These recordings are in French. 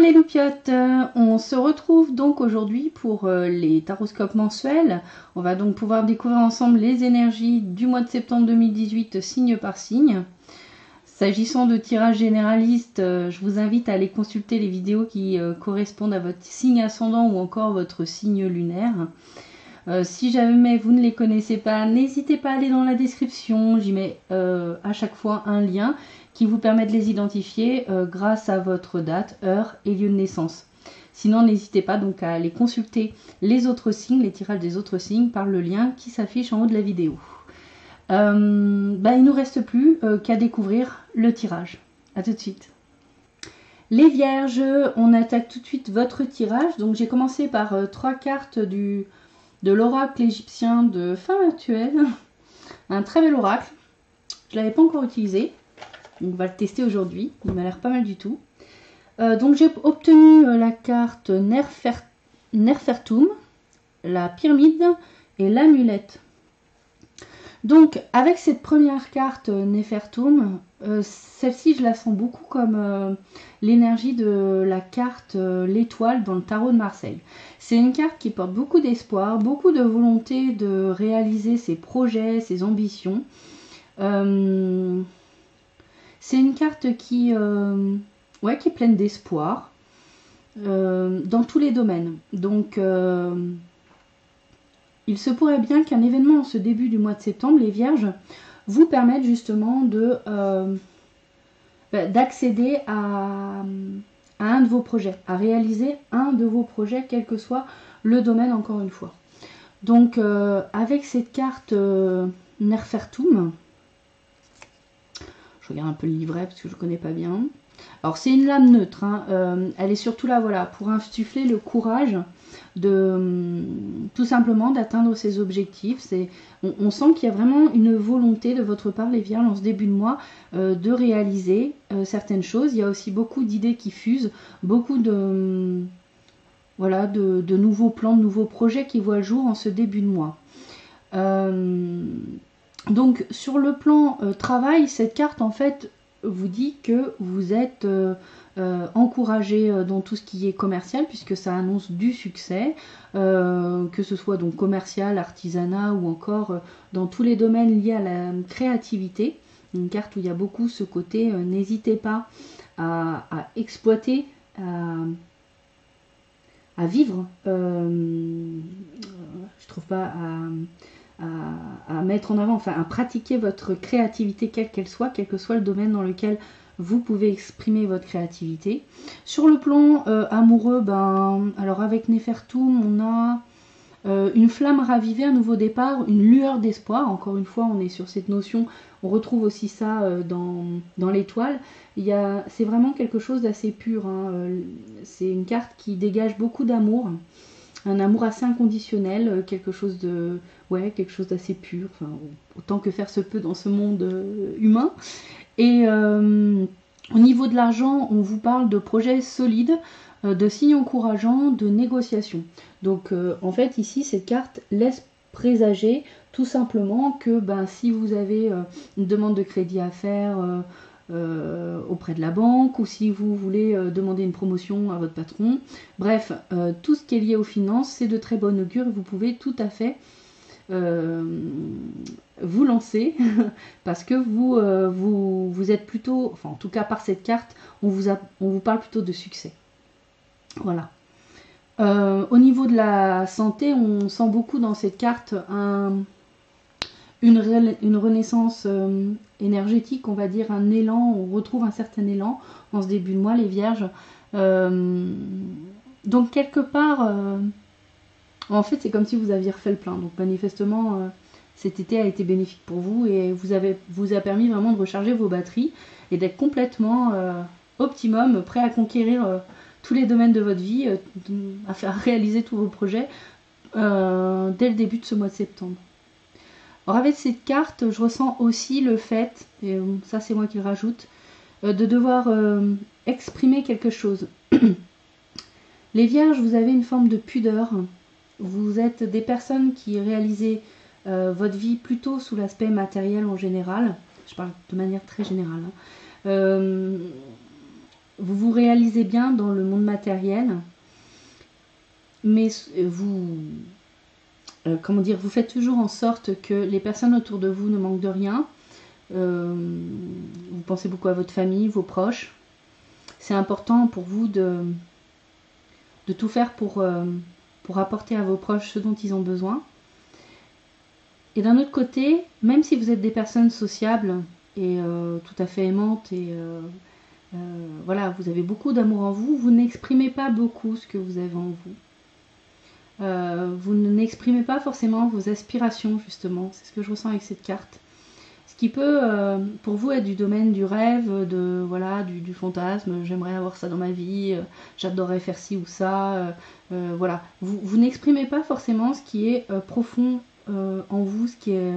les loupiottes, on se retrouve donc aujourd'hui pour les taroscopes mensuels. On va donc pouvoir découvrir ensemble les énergies du mois de septembre 2018 signe par signe. S'agissant de tirage généraliste, je vous invite à aller consulter les vidéos qui correspondent à votre signe ascendant ou encore votre signe lunaire. Si jamais vous ne les connaissez pas, n'hésitez pas à aller dans la description, j'y mets à chaque fois un lien qui vous permet de les identifier grâce à votre date, heure et lieu de naissance. Sinon, n'hésitez pas donc à aller consulter les autres signes, les tirages des autres signes par le lien qui s'affiche en haut de la vidéo. Il ne nous reste plus qu'à découvrir le tirage. A tout de suite. Les vierges, on attaque tout de suite votre tirage. Donc j'ai commencé par 3 cartes de l'oracle égyptien de fin actuelle. Un très bel oracle. Je ne l'avais pas encore utilisé. Donc on va le tester aujourd'hui. Il m'a l'air pas mal du tout. Donc j'ai obtenu la carte Nefertum, la pyramide et l'amulette. Donc avec cette première carte Nefertum, celle-ci je la sens beaucoup comme l'énergie de la carte l'étoile dans le tarot de Marseille. C'est une carte qui porte beaucoup d'espoir, beaucoup de volonté de réaliser ses projets, ses ambitions. C'est une carte qui est pleine d'espoir dans tous les domaines. Donc il se pourrait bien qu'un événement en ce début du mois de septembre, les vierges, vous permette justement d'accéder à un de vos projets, à réaliser un de vos projets, quel que soit le domaine encore une fois. Donc avec cette carte Nefertum, je regarde un peu le livret parce que je ne connais pas bien. Alors c'est une lame neutre, hein. Elle est surtout là voilà, pour insuffler le courage de tout simplement d'atteindre ses objectifs. On sent qu'il y a vraiment une volonté de votre part les vierges en ce début de mois de réaliser certaines choses. Il y a aussi beaucoup d'idées qui fusent, beaucoup de nouveaux plans, de nouveaux projets qui voient le jour en ce début de mois. Donc sur le plan travail, cette carte en fait vous dit que vous êtes encouragé dans tout ce qui est commercial puisque ça annonce du succès, que ce soit donc commercial, artisanat ou encore dans tous les domaines liés à la créativité. Une carte où il y a beaucoup ce côté, n'hésitez pas à exploiter, à vivre, je trouve pas à mettre en avant, enfin à pratiquer votre créativité quelle qu'elle soit, quel que soit le domaine dans lequel vous pouvez exprimer votre créativité. Sur le plan amoureux, alors avec Nefertum, on a une flamme ravivée, un nouveau départ, une lueur d'espoir. Encore une fois, on est sur cette notion, on retrouve aussi ça dans l'étoile. C'est vraiment quelque chose d'assez pur, hein. C'est une carte qui dégage beaucoup d'amour. Un amour assez inconditionnel, quelque chose d'assez pur, enfin, autant que faire se peut dans ce monde humain. Et au niveau de l'argent, on vous parle de projets solides, de signes encourageants, de négociations. Donc en fait ici cette carte laisse présager tout simplement que si vous avez une demande de crédit à faire auprès de la banque ou si vous voulez demander une promotion à votre patron, bref, tout ce qui est lié aux finances, c'est de très bon augure et vous pouvez tout à fait vous lancer parce que vous êtes plutôt, enfin en tout cas par cette carte, on vous parle plutôt de succès. Voilà. Au niveau de la santé, on sent beaucoup dans cette carte une renaissance énergétique, on va dire un élan, on retrouve un certain élan en ce début de mois, les vierges. Donc quelque part, en fait c'est comme si vous aviez refait le plein, donc manifestement cet été a été bénéfique pour vous et vous a permis vraiment de recharger vos batteries et d'être complètement optimum, prêt à conquérir tous les domaines de votre vie, à faire réaliser tous vos projets dès le début de ce mois de septembre. Alors avec cette carte, je ressens aussi le fait, et ça c'est moi qui le rajoute, de devoir exprimer quelque chose. Les vierges, vous avez une forme de pudeur. Vous êtes des personnes qui réalisez votre vie plutôt sous l'aspect matériel en général. Je parle de manière très générale. vous vous réalisez bien dans le monde matériel, mais vous, comment dire, vous faites toujours en sorte que les personnes autour de vous ne manquent de rien. Vous pensez beaucoup à votre famille, vos proches. C'est important pour vous de tout faire pour apporter à vos proches ce dont ils ont besoin. Et d'un autre côté, même si vous êtes des personnes sociables et tout à fait aimantes et voilà, vous avez beaucoup d'amour en vous, vous n'exprimez pas beaucoup ce que vous avez en vous. Vous n'exprimez pas forcément vos aspirations, justement. C'est ce que je ressens avec cette carte. Ce qui peut, pour vous, être du domaine du rêve, voilà, du fantasme. J'aimerais avoir ça dans ma vie, j'adorerais faire ci ou ça. Voilà. Vous n'exprimez pas forcément ce qui est profond en vous, ce qui est...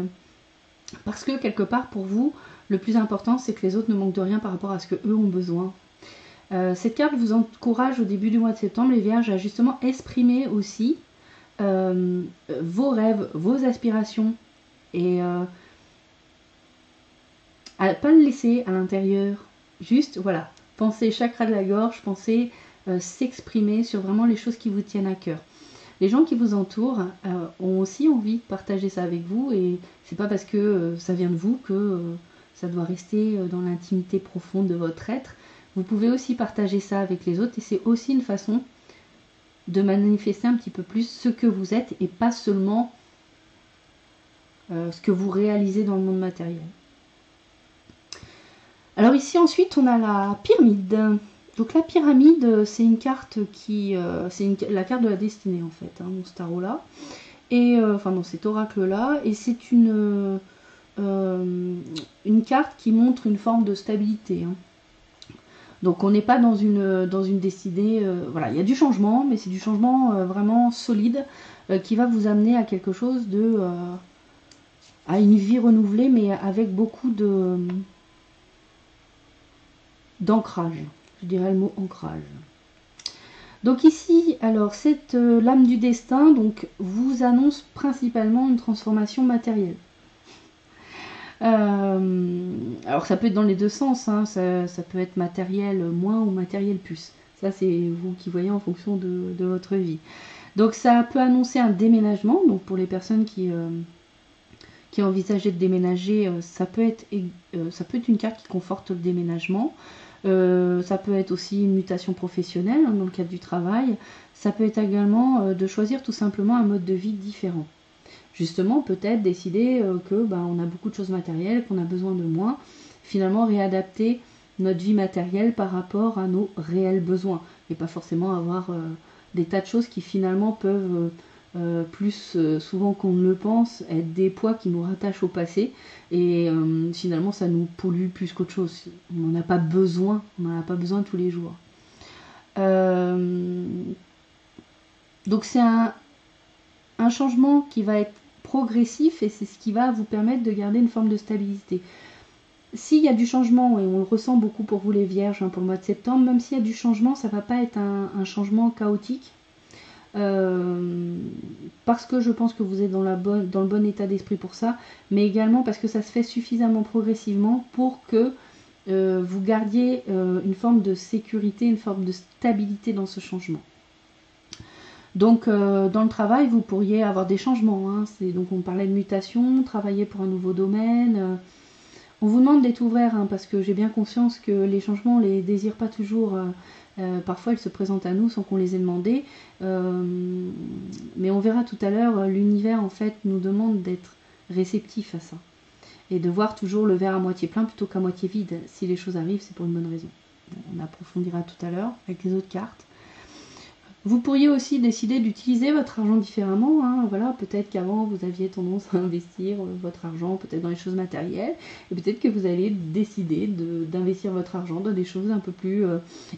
Parce que, quelque part, pour vous, le plus important, c'est que les autres ne manquent de rien par rapport à ce qu'eux ont besoin. Cette carte vous encourage au début du mois de septembre, les Vierges, à justement exprimer aussi vos rêves, vos aspirations, et à ne pas le laisser à l'intérieur. Juste, voilà, pensez chakra de la gorge, pensez s'exprimer sur vraiment les choses qui vous tiennent à cœur. Les gens qui vous entourent ont aussi envie de partager ça avec vous, et c'est pas parce que ça vient de vous que ça doit rester dans l'intimité profonde de votre être. Vous pouvez aussi partager ça avec les autres, et c'est aussi une façon de manifester un petit peu plus ce que vous êtes, et pas seulement ce que vous réalisez dans le monde matériel. Alors ici ensuite on a la pyramide. Donc la pyramide, c'est une carte qui... c'est la carte de la destinée en fait, hein, dans ce tarot-là. Et, enfin dans cet oracle-là. Et c'est une carte qui montre une forme de stabilité. Hein. Donc on n'est pas dans une destinée... voilà, il y a du changement, mais c'est du changement vraiment solide qui va vous amener à quelque chose de... à une vie renouvelée, mais avec beaucoup d'ancrage. Je dirais le mot ancrage. Donc ici, alors cette lame du destin donc, vous annonce principalement une transformation matérielle. Alors ça peut être dans les deux sens, hein, ça peut être matériel moins ou matériel plus. Ça c'est vous qui voyez en fonction de votre vie. Donc ça peut annoncer un déménagement, donc pour les personnes qui envisageaient de déménager, ça peut être une carte qui conforte le déménagement. Ça peut être aussi une mutation professionnelle hein, dans le cadre du travail. Ça peut être également de choisir tout simplement un mode de vie différent. Justement, peut-être décider que on a beaucoup de choses matérielles, qu'on a besoin de moins. Finalement, réadapter notre vie matérielle par rapport à nos réels besoins. Et pas forcément avoir des tas de choses qui finalement peuvent... plus souvent qu'on ne le pense, être des poids qui nous rattachent au passé et finalement ça nous pollue plus qu'autre chose. On n'en a pas besoin, tous les jours. Donc c'est un changement qui va être progressif et c'est ce qui va vous permettre de garder une forme de stabilité. S'il y a du changement, et on le ressent beaucoup pour vous les Vierges hein, pour le mois de septembre, même s'il y a du changement, ça ne va pas être un changement chaotique. Parce que je pense que vous êtes dans le bon état d'esprit pour ça, mais également parce que ça se fait suffisamment progressivement pour que vous gardiez une forme de sécurité, une forme de stabilité dans ce changement. Donc dans le travail, vous pourriez avoir des changements. Hein. Donc on parlait de mutation, travailler pour un nouveau domaine. On vous demande d'être ouvert hein, parce que j'ai bien conscience que les changements, on ne les désire pas toujours. Parfois, ils se présentent à nous sans qu'on les ait demandés. Mais on verra tout à l'heure, l'univers en fait nous demande d'être réceptif à ça. Et de voir toujours le verre à moitié plein plutôt qu'à moitié vide. Si les choses arrivent, c'est pour une bonne raison. On approfondira tout à l'heure avec les autres cartes. Vous pourriez aussi décider d'utiliser votre argent différemment. Hein. Voilà, peut-être qu'avant vous aviez tendance à investir votre argent peut-être dans les choses matérielles, et peut-être que vous allez décider d'investir votre argent dans des choses un peu plus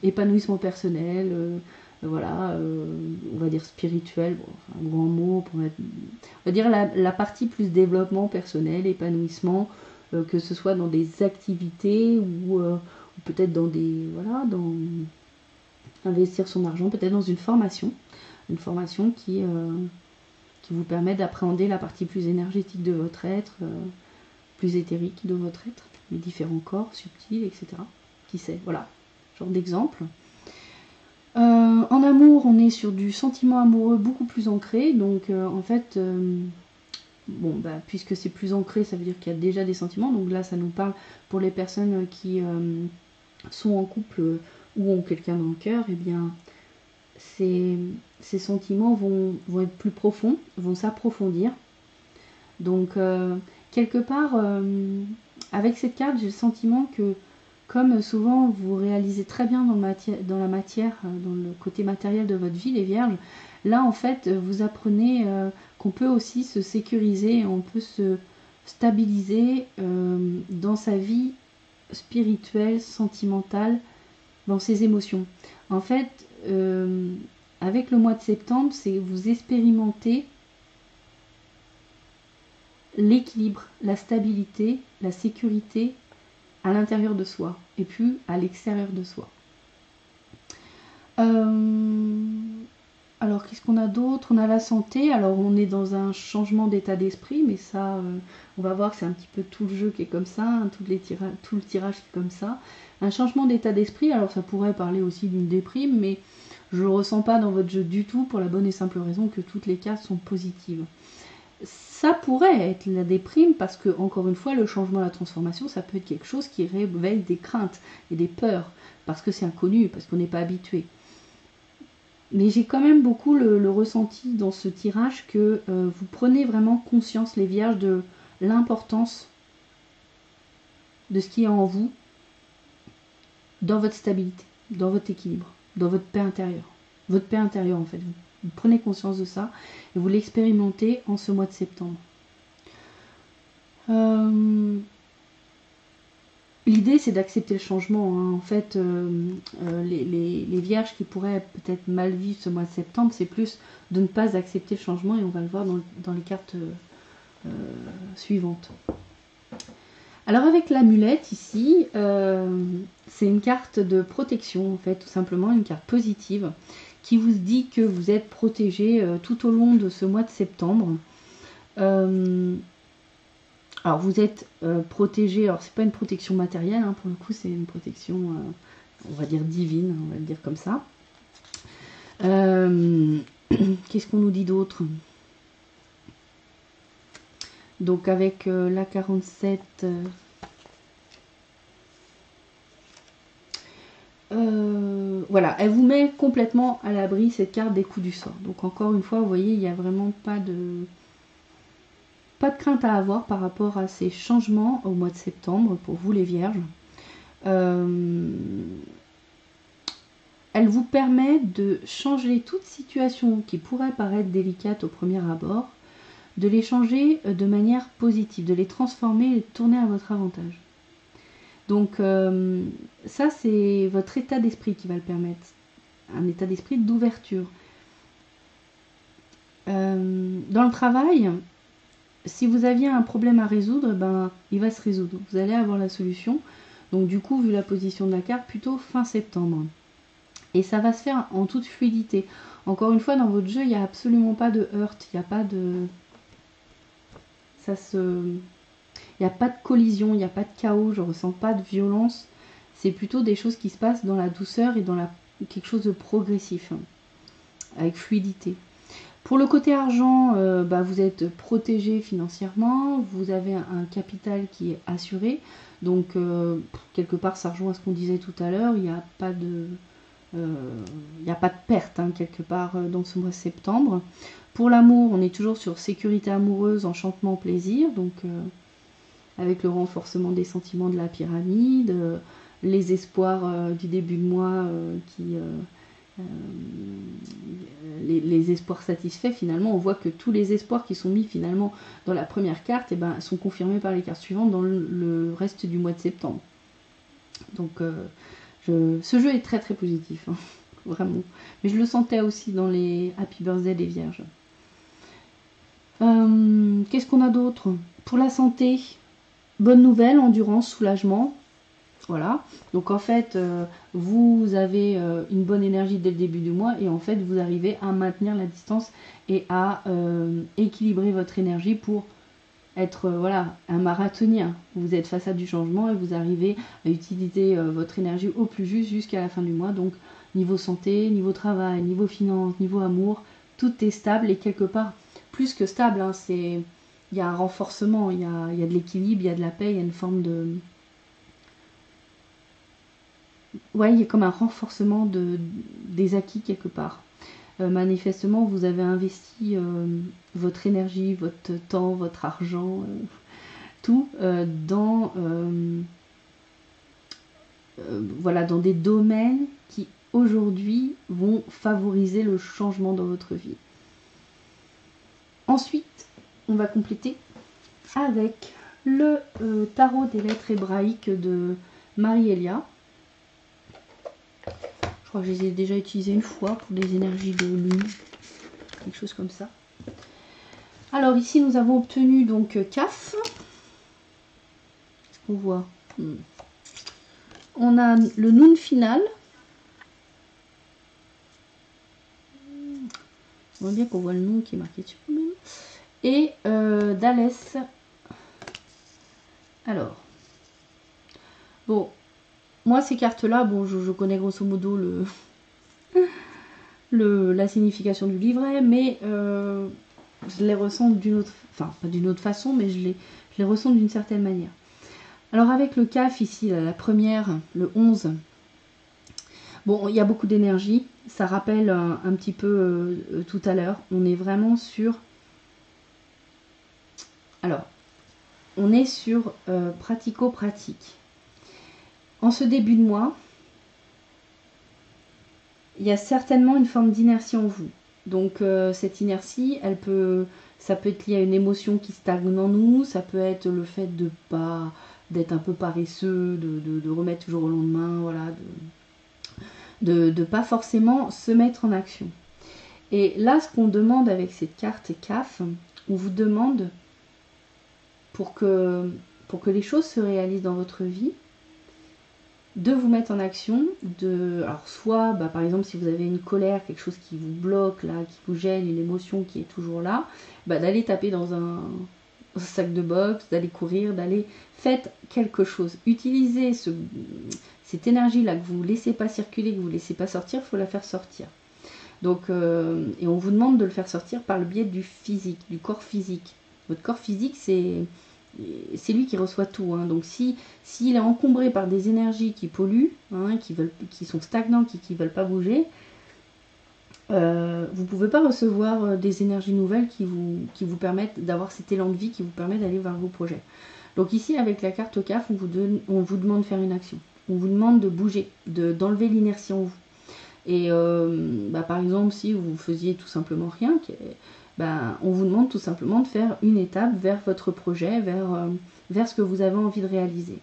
épanouissement personnel, voilà, on va dire spirituel, bon, enfin, un grand mot pour mettre, on va dire la partie plus développement personnel, épanouissement, que ce soit dans des activités ou peut-être dans des, voilà, dans investir son argent peut-être dans une formation qui vous permet d'appréhender la partie plus énergétique de votre être, plus éthérique de votre être, les différents corps subtils, etc. Qui sait, voilà. genre d'exemple. En amour, on est sur du sentiment amoureux beaucoup plus ancré, donc en fait, bon, bah, puisque c'est plus ancré, ça veut dire qu'il y a déjà des sentiments, donc là ça nous parle pour les personnes qui sont en couple ou ont quelqu'un dans le cœur, et bien ces sentiments vont être plus profonds, vont s'approfondir. Donc quelque part, avec cette carte, j'ai le sentiment que comme souvent vous réalisez très bien dans la matière, dans le côté matériel de votre vie, les vierges, là en fait vous apprenez qu'on peut aussi se sécuriser, on peut se stabiliser dans sa vie spirituelle, sentimentale, dans ses émotions. En fait, avec le mois de septembre, c'est vous expérimentez l'équilibre, la stabilité, la sécurité à l'intérieur de soi et puis à l'extérieur de soi. Alors qu'est-ce qu'on a d'autre? On a la santé, alors on est dans un changement d'état d'esprit, mais ça on va voir, c'est un petit peu tout le jeu qui est comme ça, hein, tout le tirage qui est comme ça. Un changement d'état d'esprit, alors ça pourrait parler aussi d'une déprime, mais je ne le ressens pas dans votre jeu du tout, pour la bonne et simple raison que toutes les cartes sont positives. Ça pourrait être la déprime parce que, encore une fois, le changement, la transformation, ça peut être quelque chose qui réveille des craintes et des peurs, parce que c'est inconnu, parce qu'on n'est pas habitué. Mais j'ai quand même beaucoup le ressenti dans ce tirage que vous prenez vraiment conscience, les vierges, de l'importance de ce qui est en vous, dans votre stabilité, dans votre équilibre, dans votre paix intérieure. Votre paix intérieure, en fait, vous prenez conscience de ça et vous l'expérimentez en ce mois de septembre. L'idée, c'est d'accepter le changement, hein. En fait, les vierges qui pourraient peut-être mal vivre ce mois de septembre, c'est plus de ne pas accepter le changement, et on va le voir dans les cartes suivantes. Alors avec l'amulette ici, c'est une carte de protection, en fait, tout simplement une carte positive qui vous dit que vous êtes protégé tout au long de ce mois de septembre. Alors vous êtes protégé, alors c'est pas une protection matérielle, hein, pour le coup c'est une protection, on va dire divine, on va le dire comme ça. Qu'est-ce qu'on nous dit d'autre? Donc avec la 47... voilà, elle vous met complètement à l'abri, cette carte, des coups du sort. Donc encore une fois, vous voyez, il n'y a vraiment pas de crainte à avoir par rapport à ces changements au mois de septembre pour vous les vierges. Elle vous permet de changer toute situation qui pourrait paraître délicate au premier abord, de les changer de manière positive, de les transformer et de tourner à votre avantage. Donc ça, c'est votre état d'esprit qui va le permettre, un état d'esprit d'ouverture. Dans le travail, si vous aviez un problème à résoudre, ben, il va se résoudre, vous allez avoir la solution. Donc du coup, vu la position de la carte, plutôt fin septembre. Et ça va se faire en toute fluidité. Encore une fois, dans votre jeu, il n'y a absolument pas de heurt, il n'y a pas de... Il n'y a pas de collision, il n'y a pas de chaos, je ne ressens pas de violence. C'est plutôt des choses qui se passent dans la douceur et dans quelque chose de progressif, hein, avec fluidité. Pour le côté argent, vous êtes protégé financièrement, vous avez un capital qui est assuré. Donc, quelque part, ça rejoint ce qu'on disait tout à l'heure, il n'y a pas de... perte, hein, quelque part dans ce mois de septembre. Pour l'amour, on est toujours sur sécurité amoureuse, enchantement, plaisir, donc avec le renforcement des sentiments de la pyramide, les espoirs du début de mois, les espoirs satisfaits. Finalement, on voit que tous les espoirs qui sont mis finalement dans la première carte, sont confirmés par les cartes suivantes dans le reste du mois de septembre. Donc ce jeu est très très positif, hein, vraiment. Mais je le sentais aussi dans les Happy Birthday des Vierges. Qu'est-ce qu'on a d'autre? Pour la santé, bonne nouvelle, endurance, soulagement. Voilà. Donc en fait, vous avez une bonne énergie dès le début du mois et en fait, vous arrivez à maintenir la distance et à équilibrer votre énergie pour être voilà, un marathonien. Vous êtes face à du changement et vous arrivez à utiliser votre énergie au plus juste jusqu'à la fin du mois. Donc niveau santé, niveau travail, niveau finance, niveau amour, tout est stable et quelque part plus que stable. Hein, il y a un renforcement, il y a de l'équilibre, il y a de la paix, il y a une forme de... Ouais, il y a comme un renforcement des acquis quelque part. Manifestement, vous avez investi votre énergie, votre temps, votre argent, tout dans, voilà, dans des domaines qui aujourd'hui vont favoriser le changement dans votre vie. Ensuite, on va compléter avec le tarot des lettres hébraïques de Marie-Elia. Je crois que je les ai déjà utilisés une fois pour des énergies de lune, quelque chose comme ça. Alors ici, nous avons obtenu donc CAF. On voit. On a le Noun final. On voit bien qu'on voit le nom qui est marqué dessus quand même. Et Dhalès. Alors. Bon. Moi, ces cartes-là, bon, je connais grosso modo la signification du livret, mais je les ressens d'une autre... Enfin, pas d'une autre façon, mais je les ressens d'une certaine manière. Alors, avec le CAF, ici, la première, le 11, bon, il y a beaucoup d'énergie. Ça rappelle un petit peu tout à l'heure. On est vraiment sur... Alors, on est sur pratico-pratique. En ce début de mois, il y a certainement une forme d'inertie en vous. Donc cette inertie, ça peut être lié à une émotion qui stagne en nous, ça peut être le fait d'être un peu paresseux, de remettre toujours au lendemain, voilà, de pas forcément se mettre en action. Et là, ce qu'on demande avec cette carte CAF, on vous demande pour que les choses se réalisent dans votre vie, de vous mettre en action, alors soit par exemple si vous avez une colère, quelque chose qui vous bloque là, qui vous gêne, une émotion qui est toujours là, d'aller taper dans un sac de boxe, d'aller courir, faites quelque chose, utilisez cette énergie là que vous ne laissez pas circuler, que vous ne laissez pas sortir, il faut la faire sortir. Donc et on vous demande de le faire sortir par le biais du physique, du corps physique. Votre corps physique, c'est lui qui reçoit tout. Hein. Donc s'il est encombré par des énergies qui polluent, hein, qui sont stagnantes, qui ne veulent pas bouger, vous ne pouvez pas recevoir des énergies nouvelles qui vous permettent d'avoir cet élan de vie, qui vous permet d'aller vers vos projets. Donc ici, avec la carte CAF, on vous demande de faire une action. On vous demande de bouger, d'enlever l'inertie en vous. Et par exemple, si vous faisiez tout simplement rien, on vous demande tout simplement de faire une étape vers votre projet, vers ce que vous avez envie de réaliser.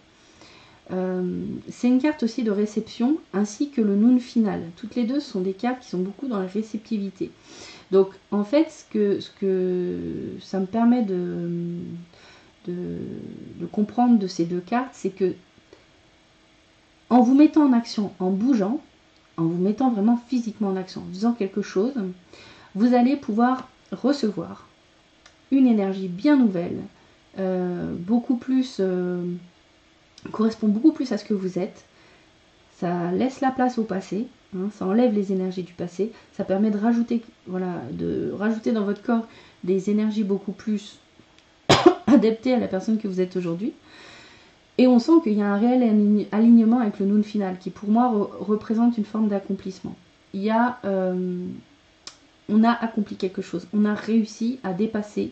C'est une carte aussi de réception, ainsi que le Noun final. Toutes les deux sont des cartes qui sont beaucoup dans la réceptivité. Donc en fait, ce que ça me permet de comprendre de ces deux cartes, c'est que en vous mettant en action, en bougeant, en vous mettant vraiment physiquement en action, en faisant quelque chose, vous allez pouvoir recevoir une énergie bien nouvelle, beaucoup plus correspond beaucoup plus à ce que vous êtes. Ça laisse la place au passé, hein, ça enlève les énergies du passé, ça permet de rajouter dans votre corps des énergies beaucoup plus adaptées à la personne que vous êtes aujourd'hui. Et on sent qu'il y a un réel alignement avec le Noun final, qui pour moi représente une forme d'accomplissement. On a accompli quelque chose, on a réussi à dépasser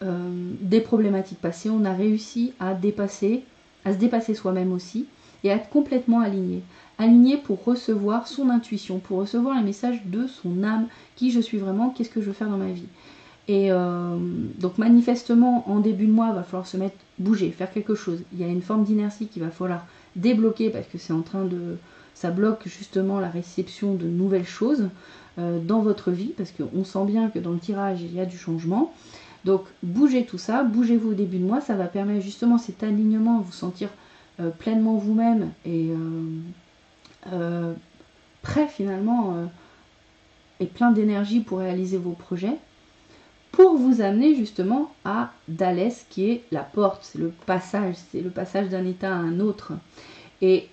des problématiques passées, on a réussi à se dépasser soi-même aussi, et à être complètement aligné pour recevoir son intuition, pour recevoir les messages de son âme, qui je suis vraiment, qu'est-ce que je veux faire dans ma vie. Et donc manifestement, en début de mois, il va falloir bouger, faire quelque chose. Il y a une forme d'inertie qu'il va falloir débloquer, parce que ça bloque justement la réception de nouvelles choses dans votre vie, parce qu'on sent bien que dans le tirage, il y a du changement. Donc bougez tout ça, bougez-vous au début de mois, ça va permettre justement cet alignement, vous sentir pleinement vous-même et prêt finalement et plein d'énergie pour réaliser vos projets. pour vous amener justement à Dhalès, qui est la porte, c'est le passage d'un état à un autre. Et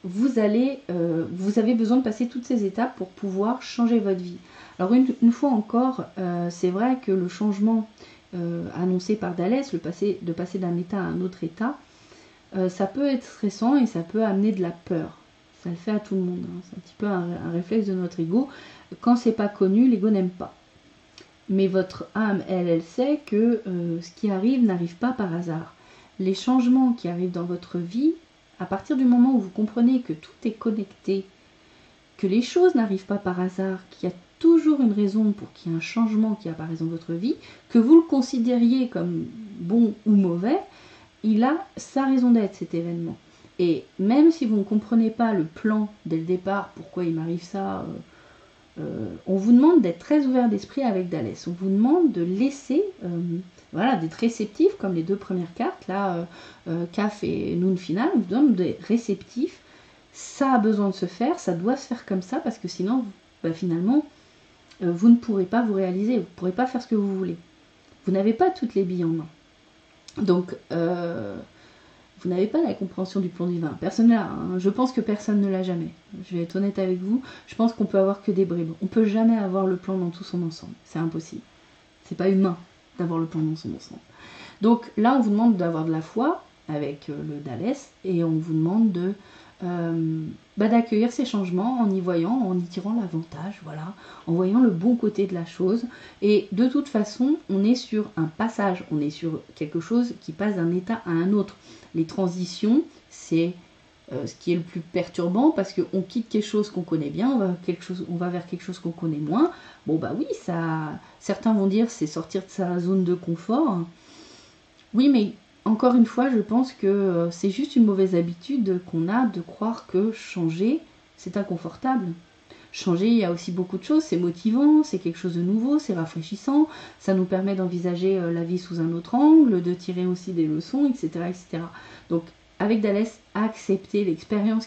vous avez besoin de passer toutes ces étapes pour pouvoir changer votre vie. Alors une fois encore, c'est vrai que le changement annoncé par Dhalès, de passer d'un état à un autre état, ça peut être stressant et ça peut amener de la peur. Ça le fait à tout le monde, hein. C'est un petit peu un réflexe de notre ego. Quand c'est pas connu, l'ego n'aime pas. Mais votre âme, elle sait que ce qui arrive n'arrive pas par hasard. Les changements qui arrivent dans votre vie, à partir du moment où vous comprenez que tout est connecté, que les choses n'arrivent pas par hasard, qu'il y a toujours une raison pour qu'il y ait un changement qui apparaisse dans votre vie, que vous le considériez comme bon ou mauvais, il a sa raison d'être, cet événement. Et même si vous ne comprenez pas le plan dès le départ, pourquoi il m'arrive ça, on vous demande d'être très ouvert d'esprit avec Dhalès. On vous demande de laisser, voilà, d'être réceptif, comme les deux premières cartes, là, CAF et Noun final, on vous demande d'être réceptif. Ça a besoin de se faire, ça doit se faire comme ça, parce que sinon, finalement, vous ne pourrez pas vous réaliser, vous ne pourrez pas faire ce que vous voulez. Vous n'avez pas toutes les billes en main. Donc, vous n'avez pas la compréhension du plan divin. Personne ne l'a. Hein. Je pense que personne ne l'a jamais. Je vais être honnête avec vous. Je pense qu'on peut avoir que des bribes. On ne peut jamais avoir le plan dans tout son ensemble. C'est impossible. C'est pas humain d'avoir le plan dans son ensemble. Donc là, on vous demande d'avoir de la foi avec le Dhalès et on vous demande d'accueillir ces changements en y voyant, en y tirant l'avantage, voilà, en voyant le bon côté de la chose. Et de toute façon, on est sur un passage, on est sur quelque chose qui passe d'un état à un autre. Les transitions, c'est ce qui est le plus perturbant parce qu'on quitte quelque chose qu'on connaît bien, on va vers quelque chose qu'on connaît moins. Bon bah oui, certains vont dire c'est sortir de sa zone de confort. Oui, mais encore une fois, je pense que c'est juste une mauvaise habitude qu'on a de croire que changer, c'est inconfortable. Changer, il y a aussi beaucoup de choses, c'est motivant, c'est quelque chose de nouveau, c'est rafraîchissant, ça nous permet d'envisager la vie sous un autre angle, de tirer aussi des leçons, etc. etc. Donc, avec Dhalès, acceptez l'expérience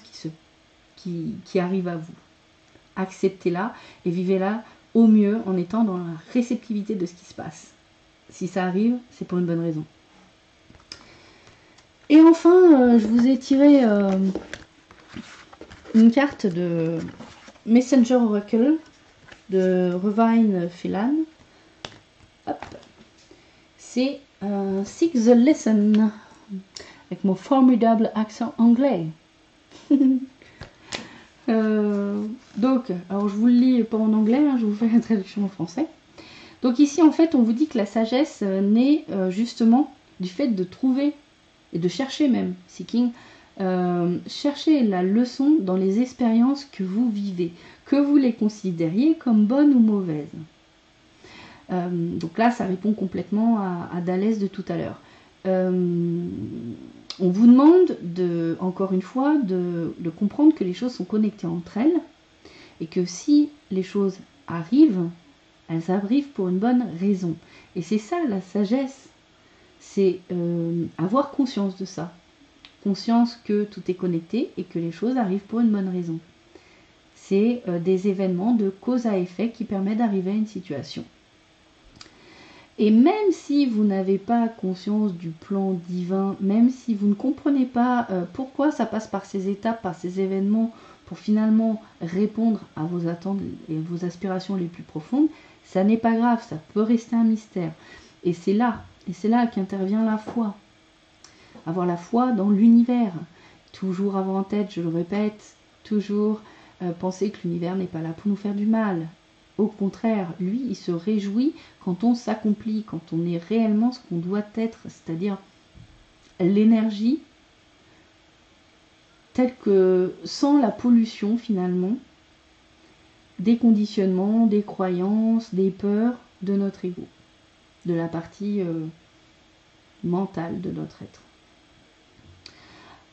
qui arrive à vous. Acceptez-la et vivez-la au mieux en étant dans la réceptivité de ce qui se passe. Si ça arrive, c'est pour une bonne raison. Et enfin, je vous ai tiré une carte de Messenger Oracle de Revine Phelan. C'est Seek the Lesson avec mon formidable accent anglais. Donc, alors je vous le lis pas en anglais, hein, je vous fais la traduction en français. Donc ici, en fait, on vous dit que la sagesse naît justement du fait de trouver et de chercher même, seeking, chercher la leçon dans les expériences que vous vivez, que vous les considériez comme bonnes ou mauvaises. Donc là, ça répond complètement à Dhalès de tout à l'heure. On vous demande, encore une fois, de comprendre que les choses sont connectées entre elles et que si les choses arrivent, elles arrivent pour une bonne raison. Et c'est ça la sagesse, c'est avoir conscience de ça. Conscience que tout est connecté et que les choses arrivent pour une bonne raison. C'est des événements de cause à effet qui permettent d'arriver à une situation. Et même si vous n'avez pas conscience du plan divin, même si vous ne comprenez pas pourquoi ça passe par ces étapes, par ces événements, pour finalement répondre à vos attentes et vos aspirations les plus profondes, ça n'est pas grave, ça peut rester un mystère. Et c'est là qu'intervient la foi. Avoir la foi dans l'univers. Toujours avoir en tête, je le répète, toujours penser que l'univers n'est pas là pour nous faire du mal. Au contraire, lui, il se réjouit quand on s'accomplit, quand on est réellement ce qu'on doit être, c'est-à-dire l'énergie telle que sans la pollution finalement, des conditionnements, des croyances, des peurs de notre ego, de la partie mentale de notre être.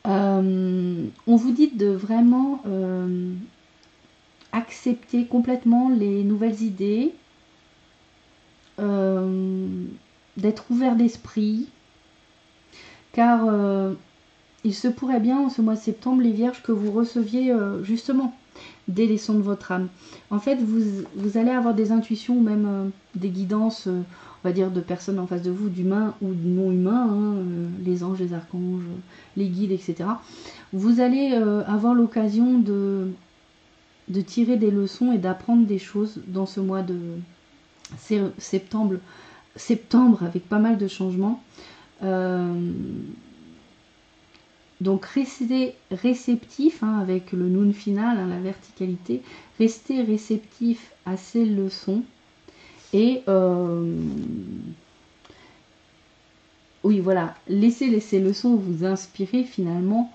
On vous dit de vraiment accepter complètement les nouvelles idées, d'être ouvert d'esprit, car il se pourrait bien en ce mois de septembre, les vierges, que vous receviez justement des leçons de votre âme. En fait, vous allez avoir des intuitions ou même des guidances, on va dire, de personnes en face de vous, d'humains ou de non-humains, hein, les anges, les archanges, les guides, etc. Vous allez avoir l'occasion de tirer des leçons et d'apprendre des choses dans ce mois de septembre avec pas mal de changements. Donc restez réceptif, hein, avec le noun final, hein, la verticalité. Restez réceptif à ces leçons. Et oui, voilà, laissez ces leçons vous inspirer finalement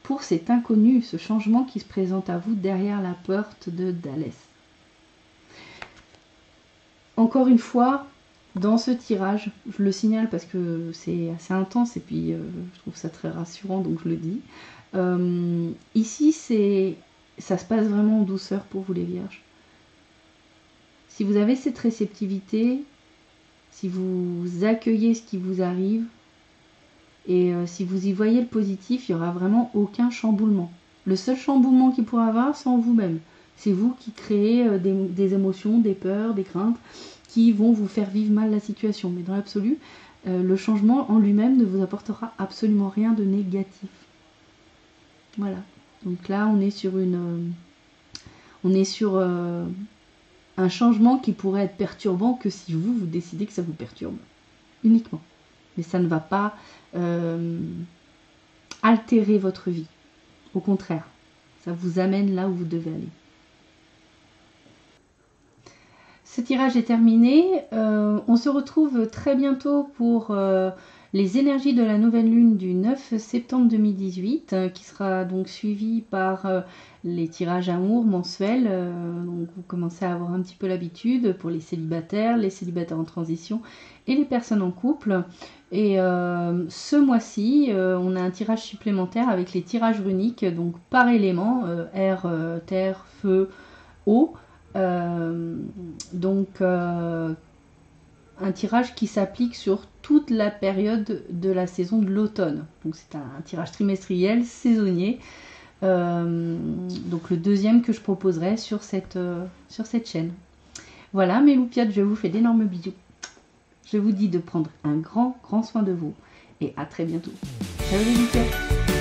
pour cet inconnu, ce changement qui se présente à vous derrière la porte de Dhalès. Encore une fois, dans ce tirage, je le signale parce que c'est assez intense et puis je trouve ça très rassurant, donc je le dis. Ici, ça se passe vraiment en douceur pour vous les vierges. Si vous avez cette réceptivité, si vous accueillez ce qui vous arrive, et si vous y voyez le positif, il n'y aura vraiment aucun chamboulement. Le seul chamboulement qu'il pourra avoir, c'est en vous-même. C'est vous qui créez des émotions, des peurs, des craintes, qui vont vous faire vivre mal la situation. Mais dans l'absolu, le changement en lui-même ne vous apportera absolument rien de négatif. Voilà. Donc là, on est sur un changement qui pourrait être perturbant que si vous décidez que ça vous perturbe. Uniquement. Mais ça ne va pas altérer votre vie. Au contraire, ça vous amène là où vous devez aller. Ce tirage est terminé. On se retrouve très bientôt pour les énergies de la nouvelle lune du 9 septembre 2018, qui sera donc suivi par les tirages amour mensuels. Donc vous commencez à avoir un petit peu l'habitude pour les célibataires en transition et les personnes en couple. Et ce mois-ci, on a un tirage supplémentaire avec les tirages runiques, donc par élément, air, terre, feu, eau. Donc un tirage qui s'applique sur toute la période de la saison de l'automne. Donc c'est un tirage trimestriel, saisonnier. Donc le deuxième que je proposerai sur cette chaîne. Voilà mes loupiottes, je vous fais d'énormes bisous. Je vous dis de prendre un grand soin de vous. Et à très bientôt. Ciao les loupiottes.